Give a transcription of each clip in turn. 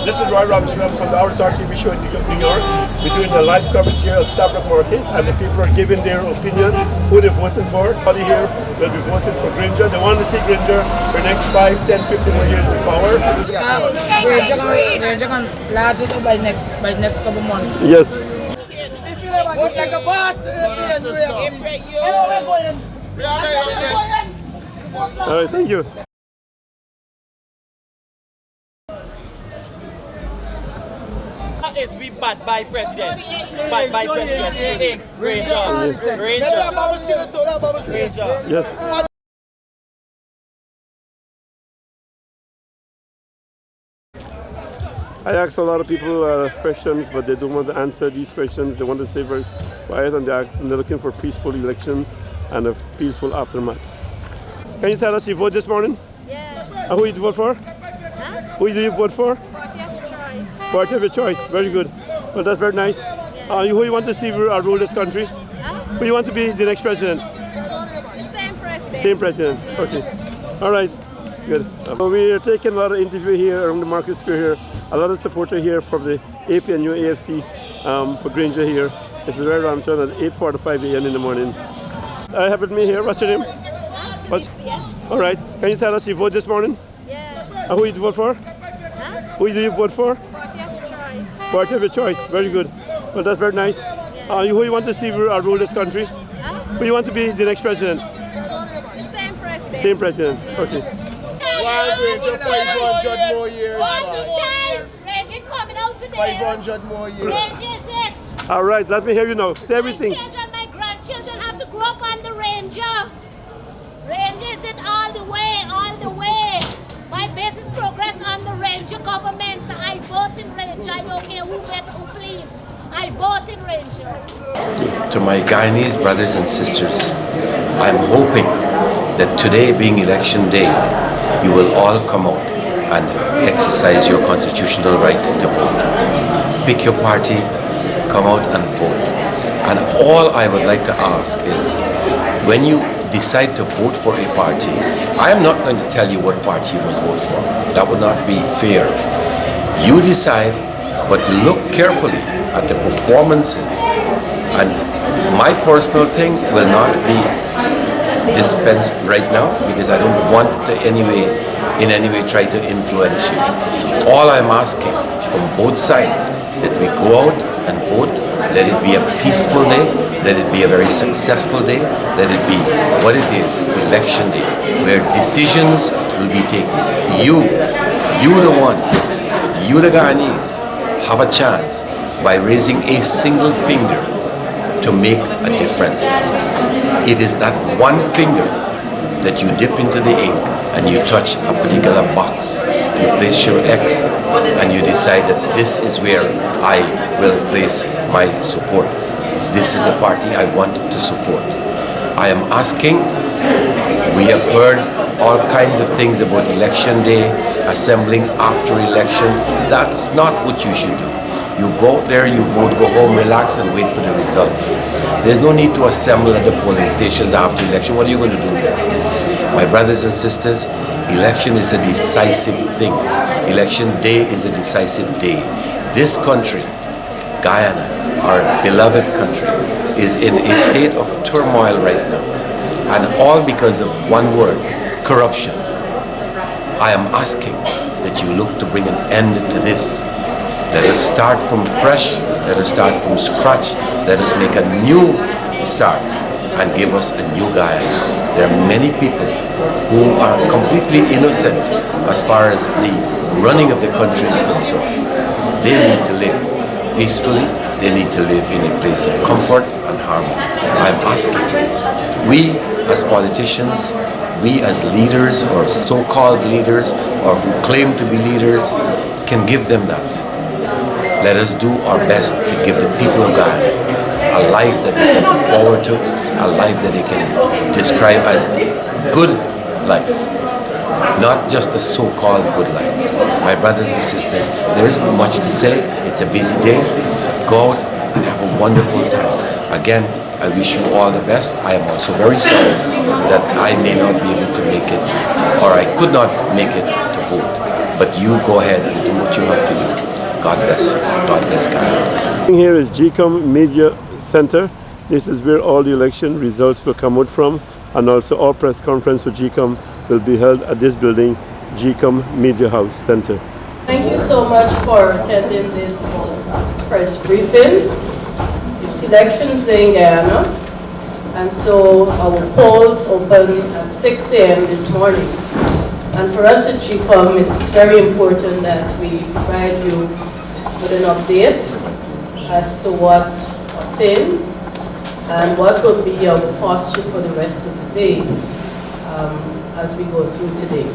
This is RAMSARAN from the RSR TV show in New York. We're doing the live coverage here at Stock Market, and the people are giving their opinion, who they're voting for. Everybody here will be voting for Granger. They want to see Granger for the next 5, 10, 15 more years in power. Granger can large it up by next couple months. Yes. Vote like a boss. All right, thank you. Is we bad by president. Bad by president. Hey, Granger. Yes. I asked a lot of people questions, but they don't want to answer these questions. They want to stay very quiet, and they're looking for peaceful election and a peaceful aftermath. Can you tell us you vote this morning? Yeah. Who did you vote for? Huh? Who did you vote for? Party of your choice. Party of your choice. Very good. Well, that's very nice. Who you want to see rule this country? Huh? Who you want to be the next president? The same president. Same president. Yeah. Okay. All right. Good. So we are taking a lot of interview here around the market square here. A lot of supporter here from the APNU AFC for Granger here. This is where I'm at 8:45 a.m. in the morning. I have with me here. What's your name? Yeah. All right. Can you tell us you vote this morning? Yeah. Who did you vote for? Huh? Who did you vote for? Party of your choice. Party of your choice. Very good. Well, that's very nice. Who you want to see rule this country? Huh? Who you want to be the next president? The same president. Same president. Okay. Why Granger 500 more years? Ranger coming out today. 500 more years. Ranger is it. All right. Let me hear you now. Say everything. My children, my grandchildren have to grow up on the Ranger. Ranger is it all the way, all the way. My business progress on the Ranger government. So I vote in Ranger. I don't care who gets who, please. I vote in Ranger. To my Guyanese brothers and sisters, I'm hoping that today being election day, you will all come out and exercise your constitutional right to vote. Pick your party, come out and vote. And all I would like to ask is, when you decide to vote for a party, I am not going to tell you what party you must vote for. That would not be fair. You decide, but look carefully at the performances. And my personal thing will not be dispensed right now, because I don't want to in any way try to influence you. All I'm asking from both sides, that we go out and vote. Let it be a peaceful day. Let it be a very successful day. Let it be what it is, election day, where decisions will be taken. You the ones, you the Guyanese, have a chance by raising a single finger to make a difference. It is that one finger that you dip into the ink and you touch a particular box. You place your X and you decide that this is where I will place my support. This is the party I want to support. I am asking, we have heard all kinds of things about election day, assembling after election. That's not what you should do. You go there, you vote, go home, relax, and wait for the results. There's no need to assemble at the polling stations after election. What are you going to do there? My brothers and sisters, election is a decisive thing. Election day is a decisive day. This country, Guyana, our beloved country, is in a state of turmoil right now. And all because of one word, corruption. I am asking that you look to bring an end to this. Let us start from fresh, let us start from scratch, let us make a new start and give us a new Guyana. There are many people who are completely innocent as far as the running of the country is concerned. They need to live peacefully, they need to live in a place of comfort and harmony. I'm asking, we as politicians, we as leaders or so-called leaders or who claim to be leaders can give them that. Let us do our best to give the people of Guyana a life that they can look forward to, a life that they can describe as good life, not just the so-called good life. My brothers and sisters, there isn't much to say. It's a busy day. Go out and have a wonderful time. Again, I wish you all the best. I am also very sorry that I may not be able to make it, or I could not make it to vote. but you go ahead and do what you have to do. God bless you. God bless Guyana. Here is GECOM Media Center. This is where all the election results will come out from, and also our press conference for GECOM will be held at this building, GECOM Media House Center. Thank you so much for attending this press briefing. It's Elections Day in Guyana, and so our polls opened at 6 a.m. this morning. And for us at GECOM, it's very important that we provide you with an update as to what obtained and what will be our posture for the rest of the day as we go through today.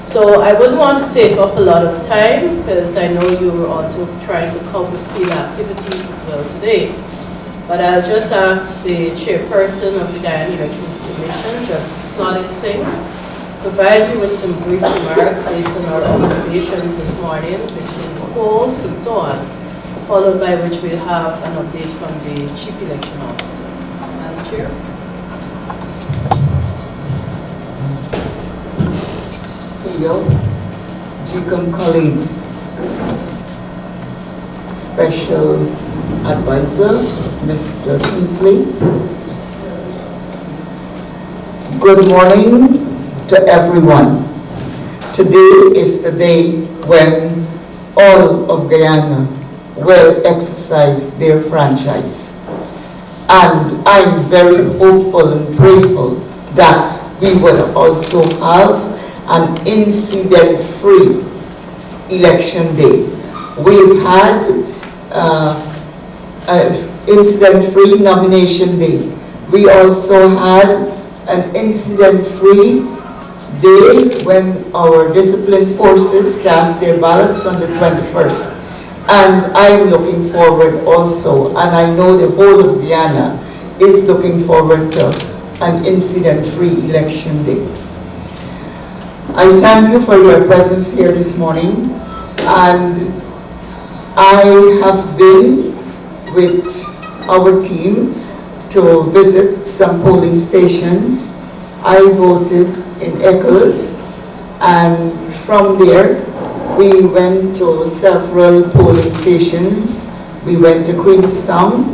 So I wouldn't want to take up a lot of time because I know you were also trying to cover field activities as well today. But I'll just ask the chairperson of the Guyana Elections Commission, Justice Claudette Singh, provide you with some brief remarks based on our observations this morning, visiting the polls and so on, followed by which we'll have an update from the Chief Election Officer. Madam Chair. CEO, GECOM colleagues, Special Advisor, Mr. Kingsley. Good morning to everyone. Today is the day when all of Guyana will exercise their franchise. And I'm very hopeful and grateful that we will also have an incident-free election day. We've had an incident-free nomination day. We also had an incident-free day when our disciplined forces cast their ballots on the 21st. And I'm looking forward also, and I know the whole of Guyana is looking forward to an incident-free election day. I thank you for your presence here this morning, and I have been with our team to visit some polling stations. I voted in Eccles, and from there we went to several polling stations. We went to Queenstown.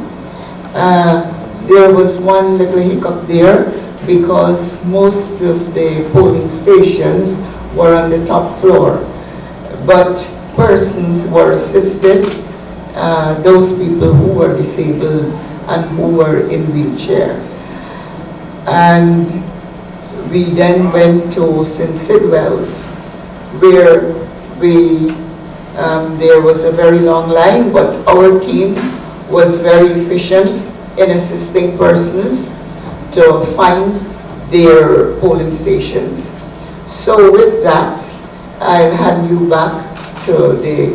There was one little hiccup there because most of the polling stations were on the top floor, but persons were assisted, those people who were disabled and who were in wheelchair. And we then went to St. Sidwell's, where there was a very long line, but our team was very efficient in assisting persons to find their polling stations. So with that, I'll hand you back to the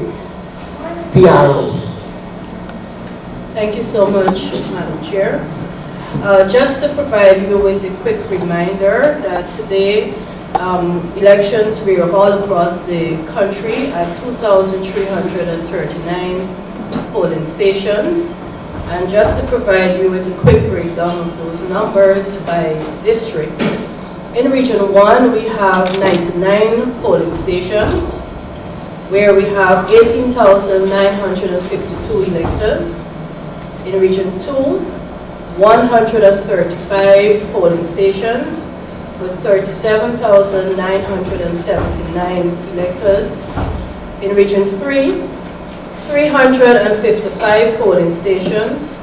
PRO. Thank you so much, Madam Chair. Just to provide you with a quick reminder that today elections were all across the country at 2,339 polling stations. And just to provide you with a quick breakdown of those numbers by district, in Region 1 we have 99 polling stations, where we have 18,952 electors. In Region 2, 135 polling stations with 37,979 electors. In Region 3, 355 polling stations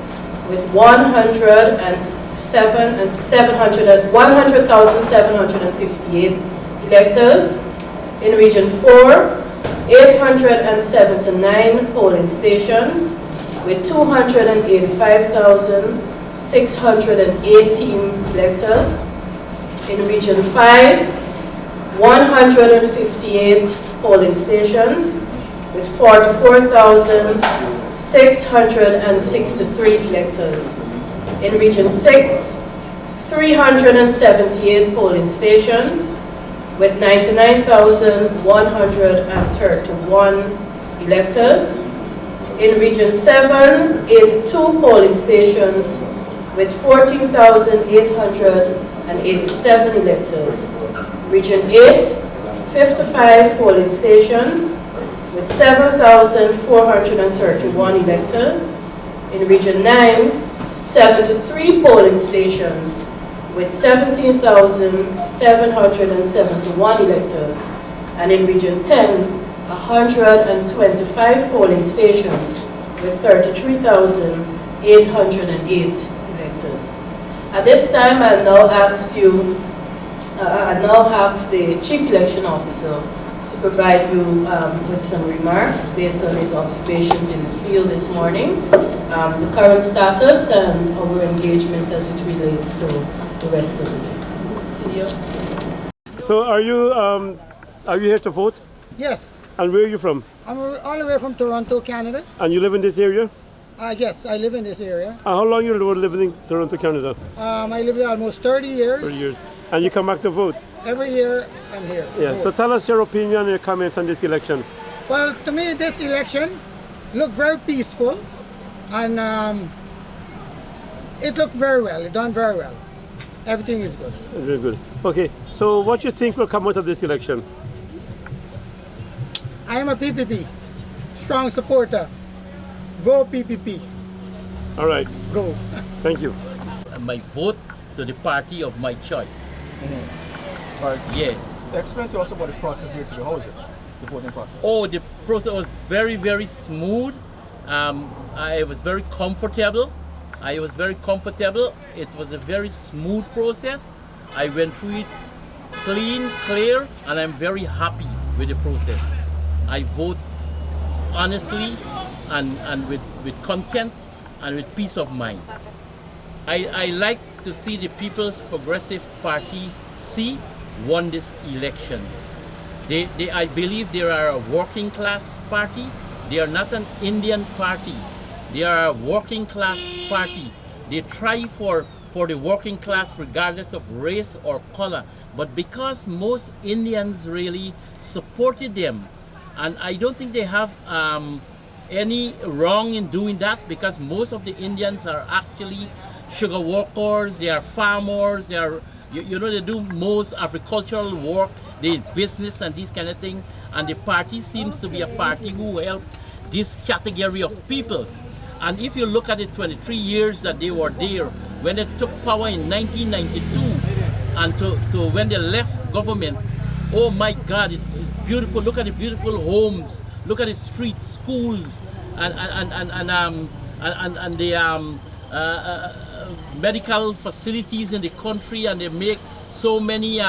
with 100,758 electors. In Region 4, 879 polling stations with 285,618 electors. In Region 5, 158 polling stations with 44,663 electors. In Region 6, 378 polling stations with 99,131 electors. In Region 7, 82 polling stations with 14,887 electors. Region 8, 55 polling stations with 7,431 electors. In Region 9, 73 polling stations with 17,771 electors. And in Region 10, 125 polling stations with 33,808 electors. At this time, I'll now ask the Chief Election Officer to provide you with some remarks based on his observations in the field this morning, the current status and our engagement as it relates to the rest of the day. Sidio? So are you here to vote? Yes, And where are you from? I'm all the way from Toronto, Canada. And you live in this area? Yes, I live in this area. And how long you living in Toronto, Canada? I live there almost 30 years. 30 years. And you come back to vote? Every year I'm here. Yeah. So tell us your opinion and your comments on this election. Well, to me, this election looked very peaceful, and it looked very well. It done very well. Everything is good. Very good. Okay. So what do you think will come out of this election? I am a PPP, strong supporter. Go PPP. All right. Go. Thank you. My vote to the party of my choice. Right. Yeah. Explain to us about the process here to the house, the voting process. Oh, the process was very, very smooth. I was very comfortable. It was a very smooth process. I went through it clean, clear, and I'm very happy with the process. I vote honestly and with content and with peace of mind. I like to see the People's Progressive Party won these elections. I believe they are a working class party. They are not an Indian party. They are a working class party. They try for the working class regardless of race or color. But because most Indians really supported them, and I don't think they have any wrong in doing that, because most of the Indians are actually sugar workers, they are farmers, they are, they do most agricultural work, they business and this kind of thing. And the party seems to be a party who help this category of people. And if you look at the 23 years that they were there, when they took power in 1992 and to when they left government, oh my God, it's beautiful. Look at the beautiful homes, look at the streets, schools, and the medical facilities in the country, and they make so many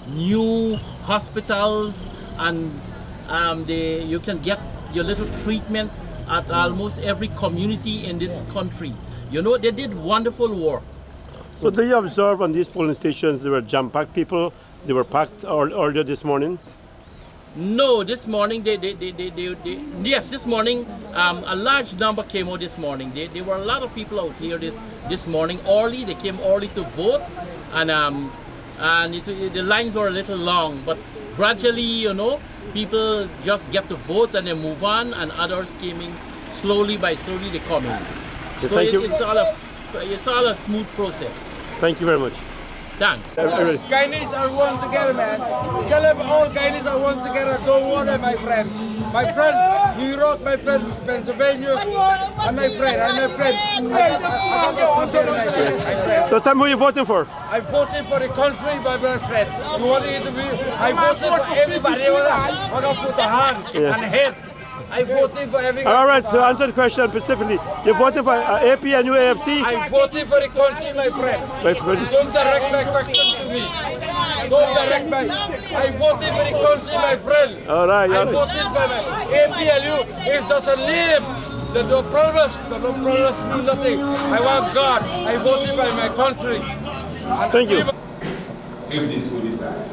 new hospitals, and you can get your little treatment at almost every community in this country. They did wonderful work. So do you observe on these polling stations there were jam-packed people? They were packed earlier this morning? No, this morning yes, this morning a large number came out this morning. There were a lot of people out here this morning early. They came early to vote, and the lines were a little long. But gradually, people just get to vote and they move on, and others came in slowly by slowly. They come in. So it's all a smooth process. Thank you very much. Thanks. Guyanese are one together, man. Tell them all Guyanese are one together. Don't worry, my friend. My friend, New York, my friend, Pennsylvania, and my friend, I got my friend. So tell me who you're voting for. I voted for the country, my friend. You want to interview? I voted for everybody. I want to put a hand and head. I voted for everybody. All right, to answer the question specifically, you're voting for AP and UAFC? I voted for the country, my friend. My friend. Don't direct my question to me. Don't direct my... I voted for the country, my friend. All right. I voted for my... APLU is just a name. The no promise mean nothing. I want God. I voted by my country. Thank you. If they so desire.